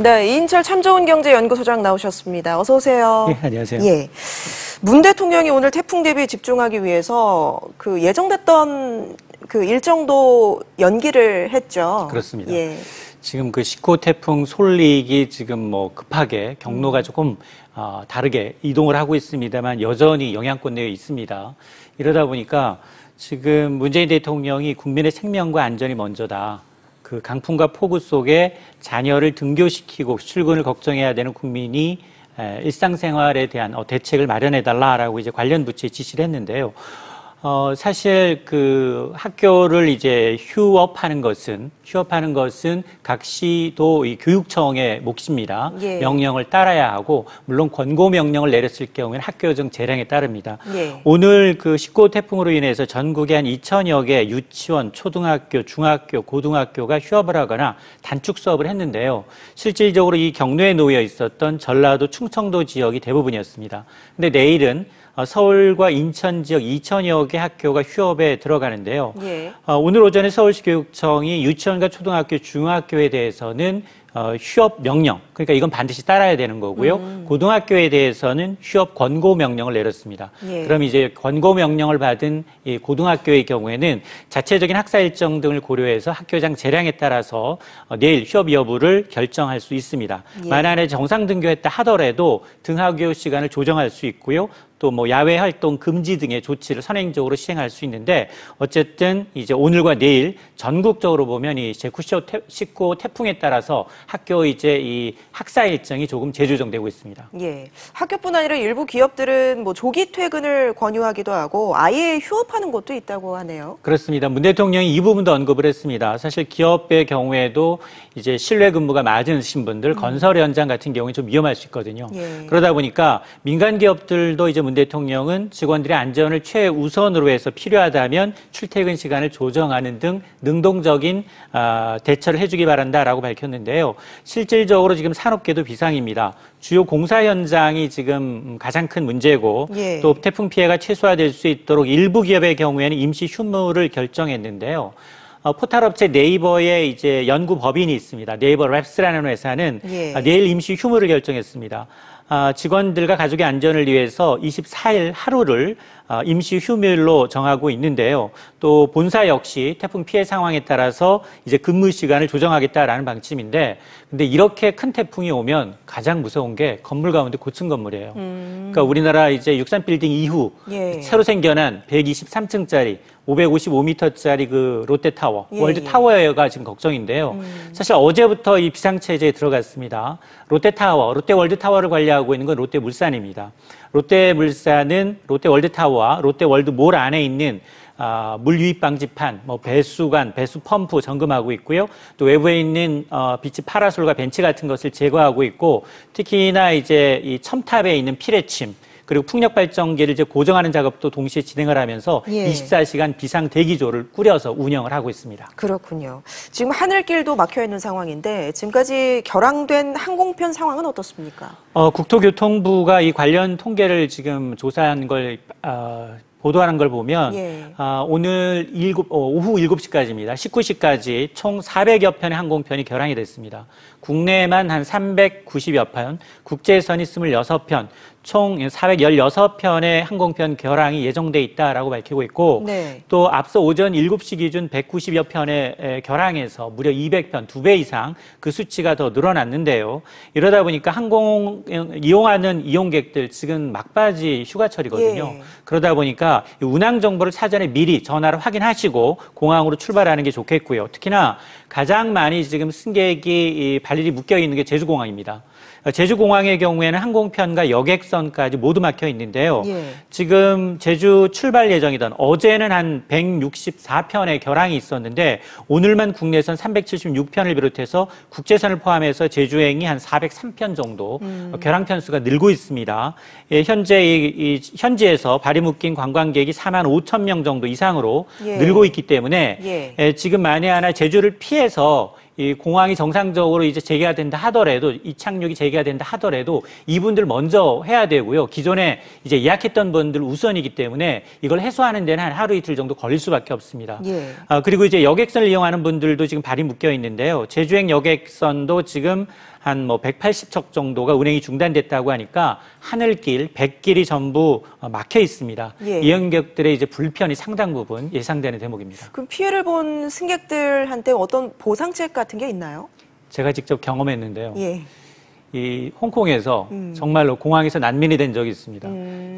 네, 이인철 참좋은경제연구소장 나오셨습니다. 어서 오세요. 네, 안녕하세요. 예. 문 대통령이 오늘 태풍 대비에 집중하기 위해서 그 예정됐던 그 일정도 연기를 했죠. 그렇습니다. 예. 지금 그 19호 태풍 솔릭이 지금 뭐 급하게 경로가 조금 다르게 이동을 하고 있습니다만 여전히 영향권 내에 있습니다. 이러다 보니까 지금 문재인 대통령이 국민의 생명과 안전이 먼저다. 그 강풍과 폭우 속에 자녀를 등교시키고 출근을 걱정해야 되는 국민이 일상생활에 대한 대책을 마련해달라라고 이제 관련 부처에 지시를 했는데요. 사실 그 학교를 이제 휴업하는 것은 각 시도 이 교육청의 몫입니다. 예. 명령을 따라야 하고 물론 권고 명령을 내렸을 경우에는 학교정 재량에 따릅니다. 예. 오늘 그 19호 태풍으로 인해서 전국에 한 2,000여 개 유치원, 초등학교, 중학교, 고등학교가 휴업을 하거나 단축 수업을 했는데요. 실질적으로 이 경로에 놓여 있었던 전라도, 충청도 지역이 대부분이었습니다. 근데 내일은 서울과 인천 지역 2,000여 개 학교가 휴업에 들어가는데요. 예. 오늘 오전에 서울시 교육청이 유치원과 초등학교, 중학교에 대해서는 휴업 명령, 그러니까 이건 반드시 따라야 되는 거고요. 고등학교에 대해서는 휴업 권고 명령을 내렸습니다. 예. 그럼 이제 권고 명령을 받은 이 고등학교의 경우에는 자체적인 학사 일정 등을 고려해서 학교장 재량에 따라서 내일 휴업 여부를 결정할 수 있습니다. 예. 만약에 정상 등교했다 하더라도 등하교 시간을 조정할 수 있고요. 또 뭐 야외 활동 금지 등의 조치를 선행적으로 시행할 수 있는데 어쨌든 이제 오늘과 내일 전국적으로 보면 이 제19호 태풍에 따라서 학교 이제 이 학사 일정이 조금 재조정되고 있습니다. 예. 학교뿐 아니라 일부 기업들은 뭐 조기 퇴근을 권유하기도 하고 아예 휴업하는 곳도 있다고 하네요. 그렇습니다. 문 대통령이 이 부분도 언급을 했습니다. 사실 기업의 경우에도 이제 실내 근무가 맞으신 분들 건설 현장 같은 경우에 좀 위험할 수 있거든요. 예. 그러다 보니까 민간 기업들도 이제 문 대통령은 직원들의 안전을 최우선으로 해서 필요하다면 출퇴근 시간을 조정하는 등 능동적인 대처를 해주기 바란다라고 밝혔는데요. 실질적으로 지금 산업계도 비상입니다. 주요 공사 현장이 지금 가장 큰 문제고 예. 또 태풍 피해가 최소화될 수 있도록 일부 기업의 경우에는 임시 휴무를 결정했는데요. 포털업체 네이버의 이제 연구 법인이 있습니다. 네이버 랩스라는 회사는 예. 내일 임시 휴무를 결정했습니다. 직원들과 가족의 안전을 위해서 24일 하루를 임시 휴무일로 정하고 있는데요. 또 본사 역시 태풍 피해 상황에 따라서 이제 근무 시간을 조정하겠다라는 방침인데, 근데 이렇게 큰 태풍이 오면 가장 무서운 게 건물 가운데 고층 건물이에요. 그러니까 우리나라 이제 63빌딩 이후 예. 새로 생겨난 123층짜리 555m짜리 그 롯데타워, 예, 월드타워가 지금 걱정인데요. 사실 어제부터 이 비상체제에 들어갔습니다. 롯데타워, 롯데월드타워를 관리하고 있는 건 롯데물산입니다. 롯데물산은 롯데월드타워와 롯데월드몰 안에 있는 물 유입 방지판, 뭐 배수관, 배수 펌프 점검하고 있고요. 또 외부에 있는 비치 파라솔과 벤치 같은 것을 제거하고 있고, 특히나 이제 이 첨탑에 있는 피레침, 그리고 풍력 발전기를 이제 고정하는 작업도 동시에 진행을 하면서 예. 24시간 비상 대기조를 꾸려서 운영을 하고 있습니다. 그렇군요. 지금 하늘길도 막혀 있는 상황인데 지금까지 결항된 항공편 상황은 어떻습니까? 국토교통부가 이 관련 통계를 지금 조사한 걸 보도하는 걸 보면 예. 오늘 오후 7시까지입니다. 19시까지 총 400여 편의 항공편이 결항이 됐습니다. 국내에만 한 390여 편, 국제선이 26편, 총 416편의 항공편 결항이 예정돼 있다라고 밝히고 있고, 네. 또 앞서 오전 7시 기준 190여 편의 결항에서 무려 200편, 2배 이상 그 수치가 더 늘어났는데요. 이러다 보니까 항공 이용하는 이용객들 지금 막바지 휴가철이거든요. 예. 그러다 보니까 운항 정보를 사전에 미리 전화로 확인하시고 공항으로 출발하는 게 좋겠고요. 특히나 가장 많이 지금 승객이 발길이 묶여 있는 게 제주공항입니다. 제주공항의 경우에는 항공편과 여객선까지 모두 막혀 있는데요. 예. 지금 제주 출발 예정이던 어제는 한 164편의 결항이 있었는데 오늘만 국내선 376편을 비롯해서 국제선을 포함해서 제주행이 한 403편 정도 결항 편수가 늘고 있습니다. 현재 현지에서 발이 묶인 관광객이 4만 5천 명 정도 이상으로 예. 늘고 있기 때문에 지금 만에 하나 제주를 피해서 이 공항이 정상적으로 이제 재개가 된다 하더라도, 이착륙이 재개가 된다 하더라도 이분들 먼저 해야 되고요. 기존에 이제 예약했던 분들 우선이기 때문에 이걸 해소하는 데는 한 하루 이틀 정도 걸릴 수밖에 없습니다. 예. 그리고 이제 여객선을 이용하는 분들도 지금 발이 묶여 있는데요. 제주행 여객선도 지금 한 뭐 180척 정도가 운행이 중단됐다고 하니까 하늘길, 백길이 전부 막혀 있습니다. 예. 이용객들의 이제 불편이 상당 부분 예상되는 대목입니다. 그럼 피해를 본 승객들한테 어떤 보상책 같은 게 있나요? 제가 직접 경험했는데요. 예. 이 홍콩에서 정말로 공항에서 난민이 된 적이 있습니다.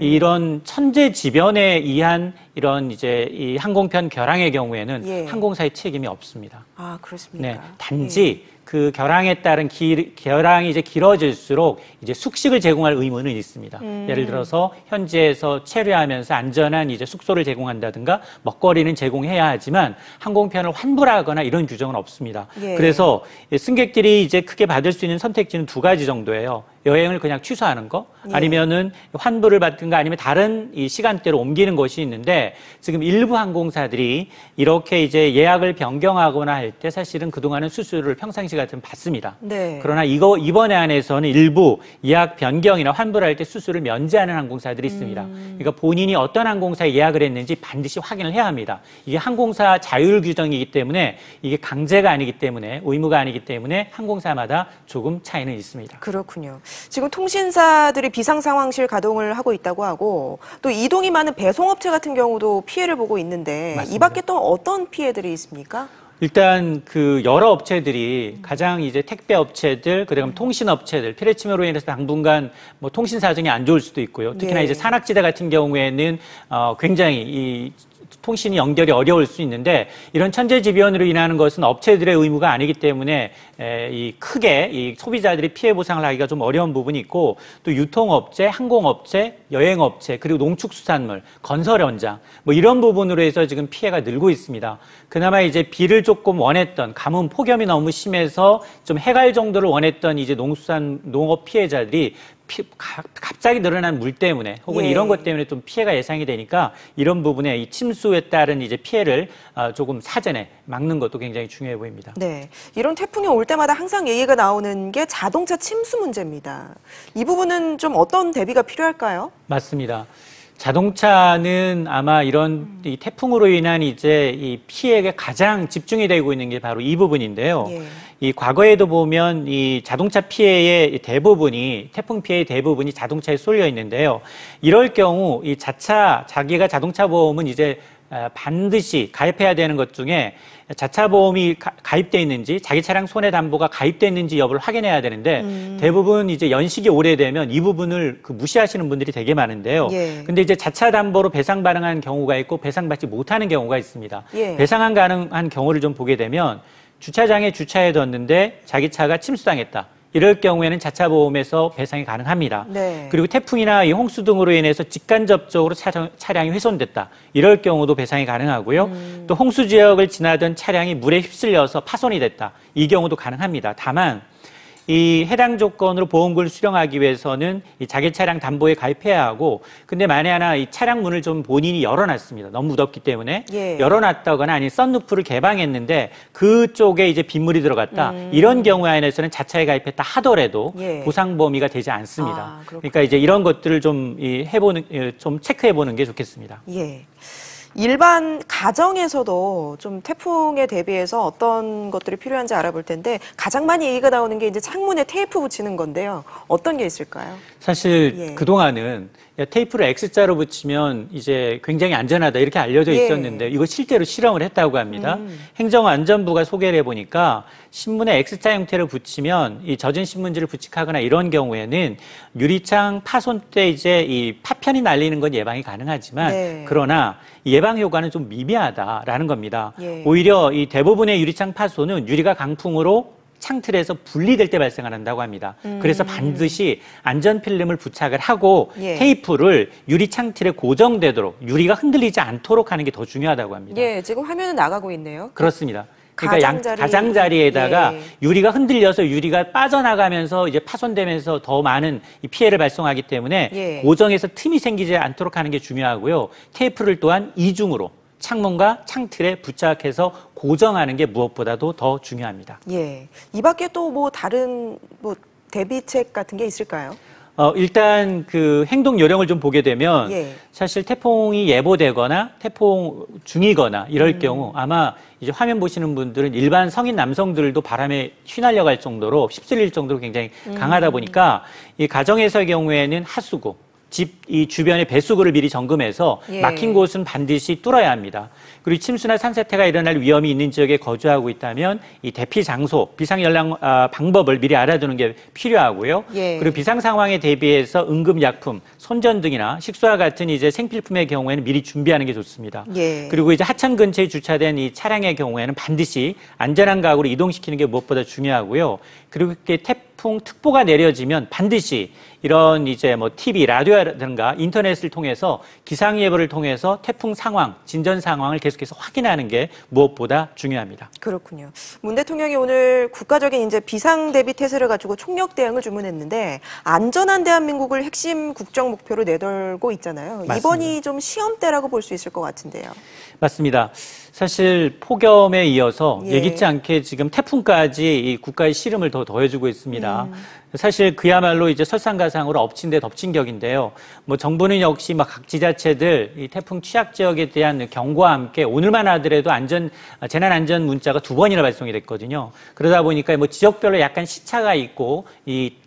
이런 천재지변에 의한 이런 이제 이 항공편 결항의 경우에는 예. 항공사의 책임이 없습니다. 아, 그렇습니까? 네, 단지 그 결항에 따른 결항이 이제 길어질수록 이제 숙식을 제공할 의무는 있습니다. 예를 들어서 현지에서 체류하면서 안전한 이제 숙소를 제공한다든가 먹거리는 제공해야 하지만 항공편을 환불하거나 이런 규정은 없습니다. 예. 그래서 승객들이 이제 크게 받을 수 있는 선택지는 두 가지 정도예요. 여행을 그냥 취소하는 거, 아니면은 환불을 받든가 아니면 다른 이 시간대로 옮기는 것이 있는데 지금 일부 항공사들이 이렇게 이제 예약을 변경하거나 할 때 사실은 그동안은 수수료를 평상시 같으면 받습니다. 네. 그러나 이번에 한해서는 일부 예약 변경이나 환불할 때 수수료를 면제하는 항공사들이 있습니다. 그러니까 본인이 어떤 항공사에 예약을 했는지 반드시 확인을 해야 합니다. 이게 항공사 자율 규정이기 때문에 이게 강제가 아니기 때문에 의무가 아니기 때문에 항공사마다 조금 차이는 있습니다. 그렇군요. 지금 통신사들이 비상상황실 가동을 하고 있다고 하고 또 이동이 많은 배송업체 같은 경우도 피해를 보고 있는데 맞습니다. 이 밖에 또 어떤 피해들이 있습니까? 일단 그 여러 업체들이 가장 이제 택배 업체들, 그다음 통신 업체들, 피레침으로 인해서 당분간 뭐 통신 사정이 안 좋을 수도 있고요. 특히나 예. 이제 산악지대 같은 경우에는 굉장히 이 통신이 연결이 어려울 수 있는데 이런 천재지변으로 인하는 것은 업체들의 의무가 아니기 때문에 이 크게 이 소비자들이 피해 보상을 하기가 좀 어려운 부분이 있고 또 유통업체, 항공업체, 여행업체 그리고 농축수산물, 건설 현장 뭐 이런 부분으로 해서 지금 피해가 늘고 있습니다. 그나마 이제 비를 조금 원했던 가뭄 폭염이 너무 심해서 좀 해갈 정도를 원했던 이제 농업 피해자들이 갑자기 늘어난 물 때문에 혹은 예. 이런 것 때문에 좀 피해가 예상이 되니까 이런 부분에 이 침수에 따른 이제 피해를 조금 사전에 막는 것도 굉장히 중요해 보입니다. 네, 이런 태풍이 올 때마다 항상 얘기가 나오는 게 자동차 침수 문제입니다. 이 부분은 좀 어떤 대비가 필요할까요? 맞습니다. 자동차는 아마 이런 이 태풍으로 인한 이제 이 피해에 가장 집중이 되고 있는 게 바로 이 부분인데요. 예. 이 과거에도 보면 이 자동차 피해의 대부분이 태풍 피해의 대부분이 자동차에 쏠려 있는데요. 이럴 경우 이 자기가 자동차 보험은 이제 반드시 가입해야 되는 것 중에 자차 보험이 가입돼 있는지 자기 차량 손해담보가 가입돼 있는지 여부를 확인해야 되는데 대부분 이제 연식이 오래되면 이 부분을 무시하시는 분들이 되게 많은데요. 예. 근데 이제 자차 담보로 배상 가능한 경우가 있고 배상받지 못하는 경우가 있습니다. 예. 배상 가능한 경우를 좀 보게 되면 주차장에 주차해뒀는데 자기 차가 침수당했다. 이럴 경우에는 자차 보험에서 배상이 가능합니다. 네. 그리고 태풍이나 이 홍수 등으로 인해서 직간접적으로 차량이 훼손됐다. 이럴 경우도 배상이 가능하고요. 또 홍수 지역을 지나던 차량이 물에 휩쓸려서 파손이 됐다. 이 경우도 가능합니다. 다만 이 해당 조건으로 보험금을 수령하기 위해서는 이 자기 차량 담보에 가입해야 하고 근데 만에 하나 이 차량 문을 좀 본인이 열어놨습니다. 너무 무덥기 때문에 예. 열어놨다거나 아니면 썬루프를 개방했는데 그쪽에 이제 빗물이 들어갔다. 이런 경우에 한해서는 자차에 가입했다 하더라도 예. 보상 범위가 되지 않습니다. 아, 그러니까 이제 이런 것들을 좀 좀 체크해보는 게 좋겠습니다. 예. 일반 가정에서도 좀 태풍에 대비해서 어떤 것들이 필요한지 알아볼 텐데 가장 많이 얘기가 나오는 게 이제 창문에 테이프 붙이는 건데요. 어떤 게 있을까요? 사실 예. 그동안은 테이프를 X자로 붙이면 이제 굉장히 안전하다 이렇게 알려져 예. 있었는데 이거 실제로 실험을 했다고 합니다. 행정안전부가 소개를 해보니까 신문에 X자 형태를 붙이면 이 젖은 신문지를 부착하거나 이런 경우에는 유리창 파손 때 이제 이 파편이 날리는 건 예방이 가능하지만 네. 그러나 예방 효과는 좀 미미하다라는 겁니다. 예. 오히려 이 대부분의 유리창 파손은 유리가 강풍으로 창틀에서 분리될 때 발생한다고 합니다. 그래서 반드시 안전 필름을 부착을 하고 예. 테이프를 유리 창틀에 고정되도록 유리가 흔들리지 않도록 하는 게 더 중요하다고 합니다. 예, 지금 화면에 나가고 있네요. 그렇습니다. 그러니까 가장자리. 가장자리에다가 예. 유리가 흔들려서 유리가 빠져나가면서 이제 파손되면서 더 많은 이 피해를 발생하기 때문에 예. 고정해서 틈이 생기지 않도록 하는 게 중요하고요. 테이프를 또한 이중으로 창문과 창틀에 부착해서 고정하는 게 무엇보다도 더 중요합니다. 예. 이 밖에 또 뭐 다른 뭐 대비책 같은 게 있을까요? 일단 그 행동 요령을 좀 보게 되면 예. 사실 태풍이 예보되거나 태풍 중이거나 이럴 경우 아마 이제 화면 보시는 분들은 일반 성인 남성들도 바람에 휘날려 갈 정도로 휩쓸릴 정도로 굉장히 강하다 보니까 이 가정에서의 경우에는 하수구, 집 이 주변의 배수구를 미리 점검해서 예. 막힌 곳은 반드시 뚫어야 합니다. 그리고 침수나 산사태가 일어날 위험이 있는 지역에 거주하고 있다면 이 대피 장소, 비상 연락 방법을 미리 알아두는 게 필요하고요. 예. 그리고 비상 상황에 대비해서 응급약품, 손전등이나 식수와 같은 이제 생필품의 경우에는 미리 준비하는 게 좋습니다. 예. 그리고 이제 하천 근처에 주차된 이 차량의 경우에는 반드시 안전한 각으로 이동시키는 게 무엇보다 중요하고요. 그리고 이렇게 태풍 특보가 내려지면 반드시 이런 이제 뭐 TV, 라디오라든가 인터넷을 통해서 기상 예보를 통해서 태풍 상황, 진전 상황을 계속해서 확인하는 게 무엇보다 중요합니다. 그렇군요. 문 대통령이 오늘 국가적인 이제 비상 대비 태세를 가지고 총력 대응을 주문했는데 안전한 대한민국을 핵심 국정 목표로 내걸고 있잖아요. 맞습니다. 이번이 좀 시험대라고 볼 수 있을 것 같은데요. 맞습니다. 사실 폭염에 이어서 예. 예기치 않게 지금 태풍까지 이 국가의 시름을 더 더해주고 있습니다. 사실 그야말로 이제 설상가상으로 엎친 데 덮친 격인데요. 뭐 정부는 역시 막 각 지자체들 이 태풍 취약 지역에 대한 경고와 함께 오늘만 하더라도 재난 안전 문자가 2번이나 발송이 됐거든요. 그러다 보니까 뭐 지역별로 약간 시차가 있고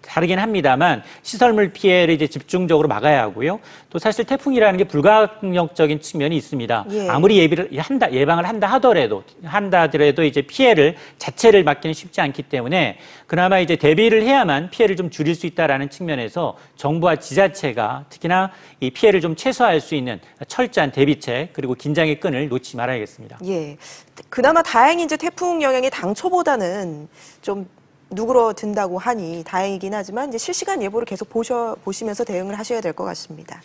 다르긴 합니다만 시설물 피해를 이제 집중적으로 막아야 하고요. 또 사실 태풍이라는 게 불가항력적인 측면이 있습니다. 예. 아무리 예방을 한다 하더라도 이제 피해를 자체를 막기는 쉽지 않기 때문에 그나마 이제 대비를 해야만 피해를 좀 줄일 수 있다라는 측면에서 정부와 지자체가 특히나 이 피해를 좀 최소화할 수 있는 철저한 대비책 그리고 긴장의 끈을 놓지 말아야겠습니다. 예. 그나마 다행히 이제 태풍 영향이 당초보다는 좀 누그러든다고 하니 다행이긴 하지만 이제 실시간 예보를 계속 보시면서 대응을 하셔야 될 것 같습니다.